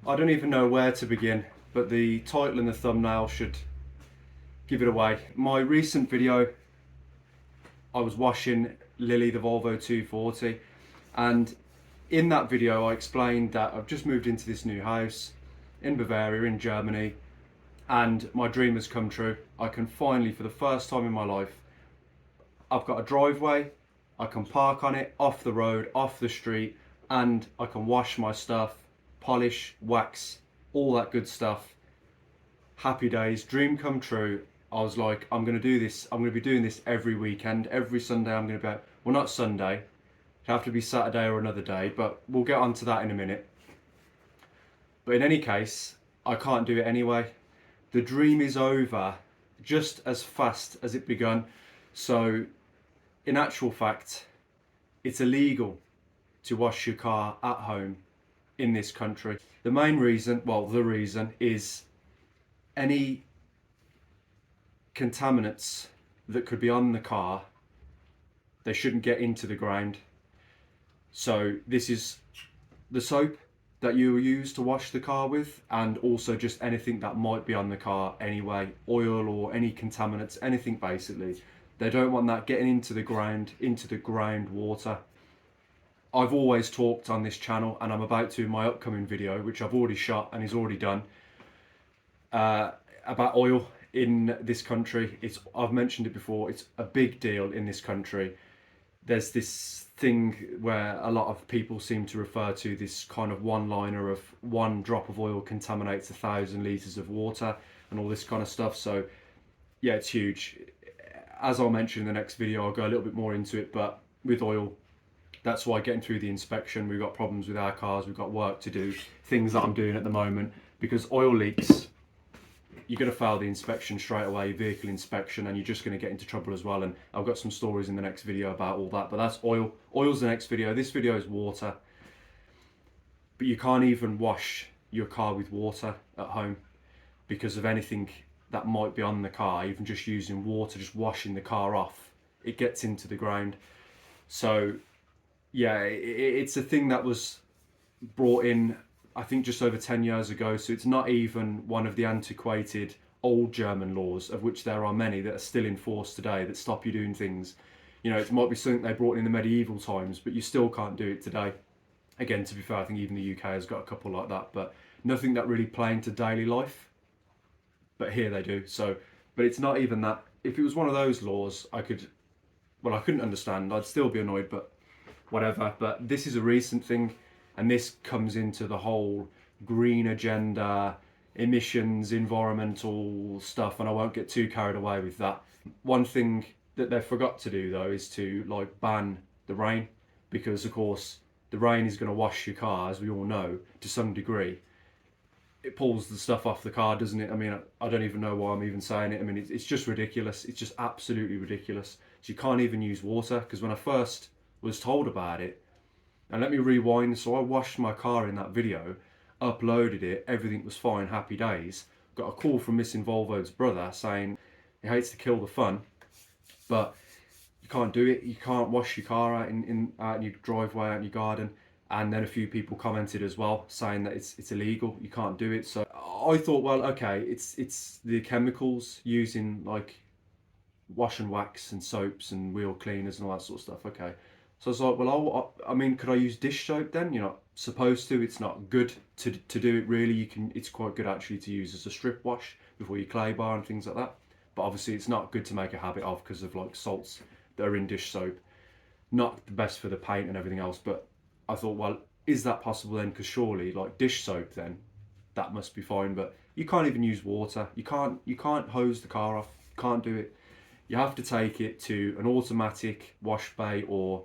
I don't even know where to begin, but the title and the thumbnail should give it away. My recent video, I was washing Lily the Volvo 240, and in that video I explained that I've just moved into this new house in Bavaria in Germany, and my dream has come true. I can finally, for the first time in my life, I've got a driveway, I can park on it, off the road, off the street, and I can wash my stuff, polish, wax, all that good stuff. Happy days, dream come true. I was like, I'm going to do this, I'm going to be doing this every weekend, every Sunday I'm going to be out. Well, not Sunday, it'll have to be Saturday or another day, but we'll get onto that in a minute. But in any case, I can't do it anyway. The dream is over just as fast as it begun. So in actual fact, it's illegal to wash your car at home in this country. The main reason, well, the reason is any contaminants that could be on the car, they shouldn't get into the ground. So this is the soap that you use to wash the car with, and also just anything that might be on the car anyway, oil or any contaminants, anything basically. They don't want that getting into the groundwater. I've always talked on this channel, and I'm about to in my upcoming video, which I've already shot and is already done, about oil in this country. I've mentioned it before, it's a big deal in this country. There's this thing where a lot of people seem to refer to this kind of one-liner of 1 drop of oil contaminates 1,000 litres of water and all this kind of stuff. So yeah, it's huge. As I'll mention in the next video, I'll go a little bit more into it, but with oil, that's why getting through the inspection, we've got problems with our cars, we've got work to do, things that I'm doing at the moment, because oil leaks, you're going to fail the inspection straight away, vehicle inspection, and you're just going to get into trouble as well. And I've got some stories in the next video about all that, but that's oil. Oil's the next video. This video is water. But you can't even wash your car with water at home because of anything that might be on the car. Even just using water, just washing the car off, it gets into the ground. So yeah, it's a thing that was brought in, I think, just over 10 years ago. So it's not even one of the antiquated old German laws, of which there are many that are still in force today that stop you doing things. You know, it might be something they brought in the medieval times, but you still can't do it today. Again, to be fair, I think even the UK has got a couple like that, but nothing that really play into daily life. But here they do. So, but it's not even that. If it was one of those laws, I couldn't understand. I'd still be annoyed, but whatever. But this is a recent thing. And this comes into the whole green agenda, emissions, environmental stuff, and I won't get too carried away with that. One thing that they forgot to do though is to like ban the rain, because of course the rain is going to wash your car, as we all know, to some degree. It pulls the stuff off the car, doesn't it? I mean, I don't even know why I'm even saying it. I mean, it's just ridiculous. It's just absolutely ridiculous. So you can't even use water, because when I first was told about it, and let me rewind, so I washed my car in that video, uploaded it, everything was fine, happy days. Got a call from Miss Involvo'd's brother saying he hates to kill the fun, but you can't do it, you can't wash your car out in your driveway, out in your garden. And then a few people commented as well, saying that it's illegal, you can't do it. So I thought, well, okay, it's the chemicals using like wash and wax and soaps and wheel cleaners and all that sort of stuff, okay. So I was like, well, I mean, could I use dish soap then? You're not supposed to. It's not good to do it really. It's quite good actually to use as a strip wash before your clay bar and things like that. But obviously it's not good to make a habit of, because of like salts that are in dish soap. Not the best for the paint and everything else. But I thought, well, is that possible then? Because surely like dish soap then, that must be fine. But you can't even use water. You can't hose the car off. You can't do it. You have to take it to an automatic wash bay, or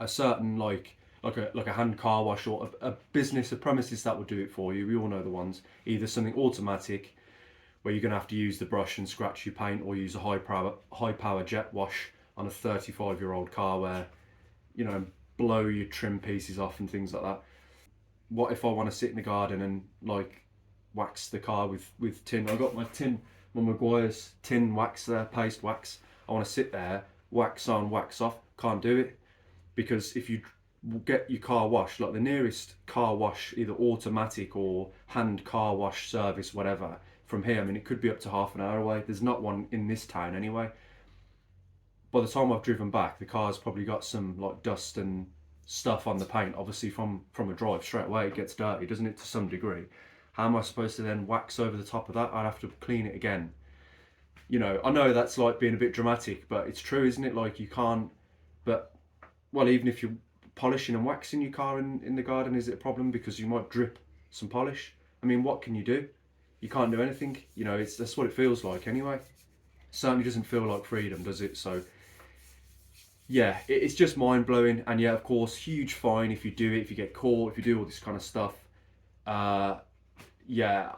a certain like a hand car wash, or a business, a premises that will do it for you. We all know the ones. Either something automatic where you're going to have to use the brush and scratch your paint, or use a high power jet wash on a 35-year-old car where, you know, blow your trim pieces off and things like that. What if I want to sit in the garden and like wax the car with tin? I've got my Maguire's tin wax there, paste wax. I want to sit there, wax on, wax off. Can't do it, because if you get your car washed, like the nearest car wash, either automatic or hand car wash service, whatever, from here, I mean, it could be up to half an hour away. There's not one in this town anyway. By the time I've driven back, the car's probably got some like dust and stuff on the paint. Obviously, from a drive straight away, it gets dirty, doesn't it, to some degree? How am I supposed to then wax over the top of that? I'd have to clean it again. I know that's like being a bit dramatic, but it's true, isn't it? Like you can't. But well, even if you're polishing and waxing your car in the garden, is it a problem because you might drip some polish? I mean, what can you do? You can't do anything. That's what it feels like anyway. Certainly doesn't feel like freedom, does it? So yeah, it's just mind blowing. And yeah, of course, huge fine if you do it, if you get caught, if you do all this kind of stuff. Uh, yeah,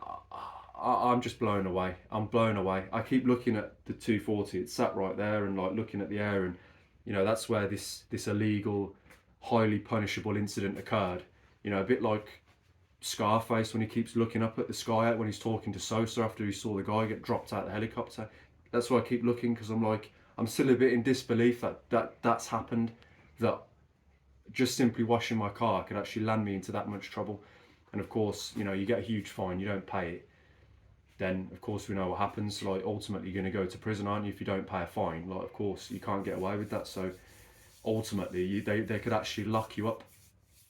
I'm just blown away. I'm blown away. I keep looking at the 240. It's sat right there, and like looking at the air, and that's where this illegal, highly punishable incident occurred. A bit like Scarface when he keeps looking up at the sky when he's talking to Sosa after he saw the guy get dropped out of the helicopter. That's why I keep looking, because I'm still a bit in disbelief that's happened. That just simply washing my car could actually land me into that much trouble. And of course, you get a huge fine, you don't pay it, then of course we know what happens. Like ultimately you're going to go to prison, aren't you, if you don't pay a fine? Like of course you can't get away with that. So ultimately they could actually lock you up.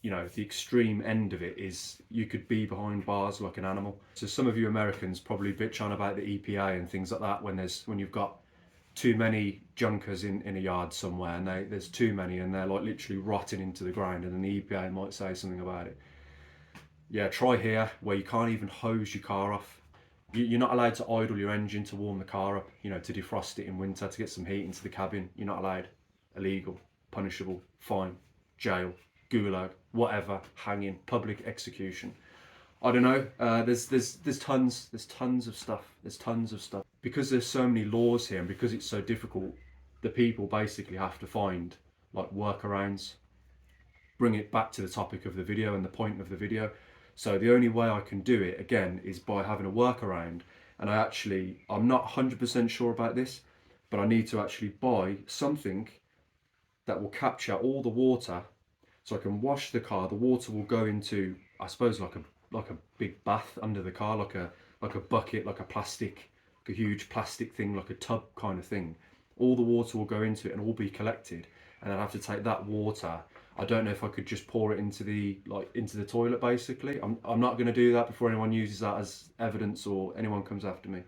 The extreme end of it is you could be behind bars like an animal. So some of you Americans probably bitch on about the EPA and things like that when you've got too many junkers in a yard somewhere, and there's too many and they're like literally rotting into the ground, and then the EPA might say something about it. Yeah, try here where you can't even hose your car off. You're not allowed to idle your engine to warm the car up, to defrost it in winter, to get some heat into the cabin. You're not allowed. Illegal, punishable, fine, jail, gulag, whatever, hanging, public execution. I don't know. There's tons of stuff. There's tons of stuff. Because there's so many laws here, and because it's so difficult, the people basically have to find like workarounds. Bring it back to the topic of the video and the point of the video. So the only way I can do it again is by having a workaround. And I'm not 100% sure about this, but I need to actually buy something that will capture all the water, so I can wash the car. The water will go into, I suppose, like a big bath under the car, like a bucket, like a huge plastic thing, like a tub kind of thing. All the water will go into it and all be collected, and I'd have to take that water. I don't know if I could just pour it into the toilet. Basically, I'm not going to do that before anyone uses that as evidence or anyone comes after me.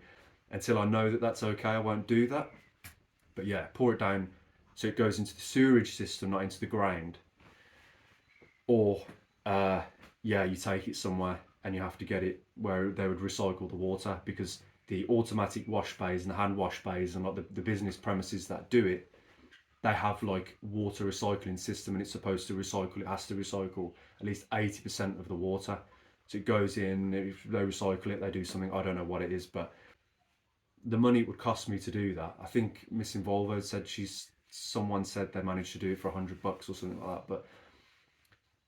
Until I know that that's okay, I won't do that. But yeah, pour it down so it goes into the sewerage system, not into the ground. Or yeah, you take it somewhere and you have to get it where they would recycle the water, because the automatic wash bays and the hand wash bays and like the business premises that do it, they have like water recycling system, and it's supposed to recycle. It has to recycle at least 80% of the water. So it goes in, if they recycle it, they do something, I don't know what it is, but the money it would cost me to do that. I think Miss Involvo'd said someone said they managed to do it for $100 or something like that, but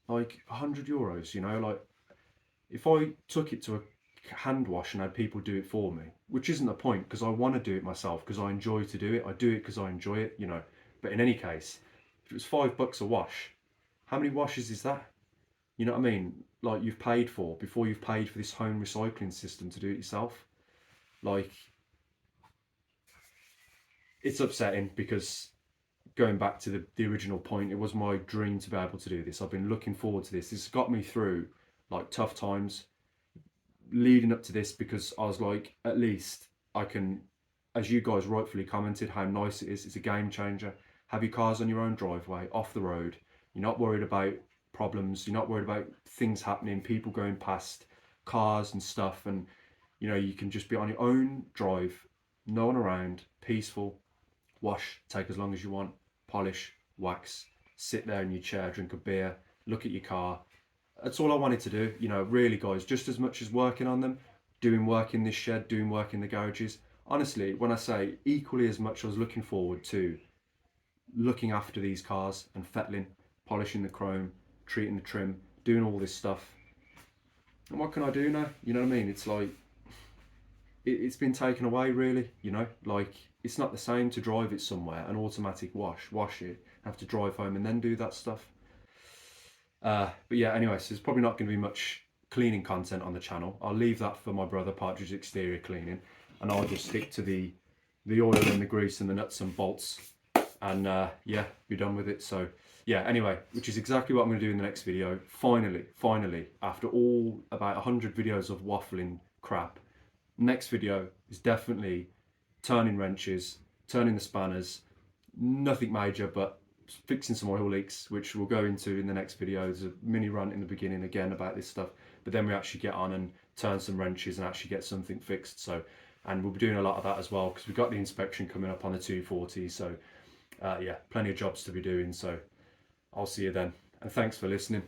like €100, like if I took it to a hand wash and had people do it for me, which isn't the point, because I want to do it myself, because I enjoy to do it. I do it because I enjoy it, But in any case, if it was $5 a wash, how many washes is that? You know what I mean? Like you've paid for before you've paid for this home recycling system to do it yourself. Like it's upsetting, because going back to the original point, it was my dream to be able to do this. I've been looking forward to this. This got me through like tough times leading up to this, because I was like, at least I can, as you guys rightfully commented, how nice it is. It's a game changer. Have your cars on your own driveway, off the road. You're not worried about problems. You're not worried about things happening, people going past, cars and stuff. And, you can just be on your own drive, no one around, peaceful, wash, take as long as you want, polish, wax, sit there in your chair, drink a beer, look at your car. That's all I wanted to do, really, guys, just as much as working on them, doing work in this shed, doing work in the garages. Honestly, when I say equally as much, I was looking forward to looking after these cars and fettling, polishing the chrome, treating the trim, doing all this stuff. And what can I do now? You know what I mean? It's like, it's been taken away, really, like it's not the same to drive it somewhere, an automatic wash it, have to drive home and then do that stuff. But yeah, anyway, so there's probably not going to be much cleaning content on the channel. I'll leave that for my brother, Partridge Exterior Cleaning, and I'll just stick to the oil and the grease and the nuts and bolts, and yeah, be done with it. So yeah, anyway, which is exactly what I'm going to do in the next video. Finally, after all about 100 videos of waffling crap, next video is definitely turning wrenches, turning the spanners, nothing major, but fixing some oil leaks, which we'll go into in the next video. There's a mini rant in the beginning again about this stuff, but then we actually get on and turn some wrenches and actually get something fixed. So, and we'll be doing a lot of that as well, because we've got the inspection coming up on the 240. So yeah, plenty of jobs to be doing. So I'll see you then, and thanks for listening.